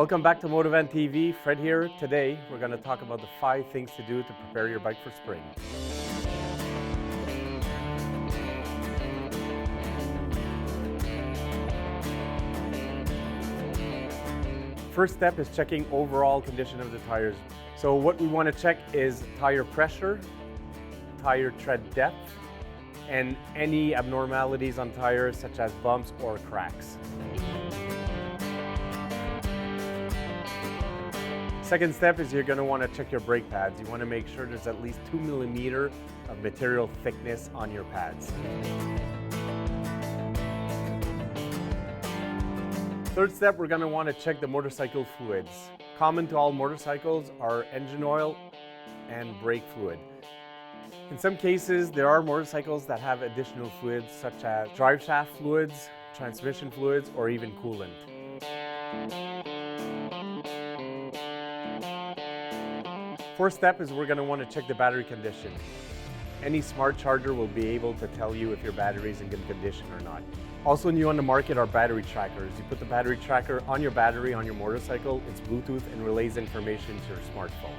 Welcome back to Motovan TV. Fred here. Today, we're going to talk about the 5 things to do to prepare your bike for spring. First step is checking overall condition of the tires. So what we want to check is tire pressure, tire tread depth, and any abnormalities on tires such as bumps or cracks. Second step is you're going to want to check your brake pads. You want to make sure there's at least 2 millimeters of material thickness on your pads. Third step, we're going to want to check the motorcycle fluids. Common to all motorcycles are engine oil and brake fluid. In some cases, there are motorcycles that have additional fluids such as drive shaft fluids, transmission fluids, or even coolant. Fourth step is we're going to want to check the battery condition. Any smart charger will be able to tell you if your battery is in good condition or not. Also new on the market are battery trackers. You put the battery tracker on your battery on your motorcycle, it's Bluetooth and relays information to your smartphone.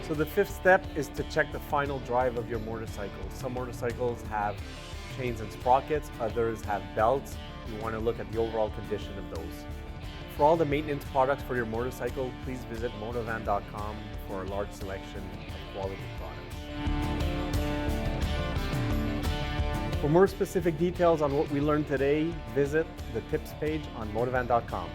So the fifth step is to check the final drive of your motorcycle. Some motorcycles have chains and sprockets, others have belts. You want to look at the overall condition of those. For all the maintenance products for your motorcycle, please visit motovan.com for a large selection of quality products. For more specific details on what we learned today, visit the tips page on motovan.com.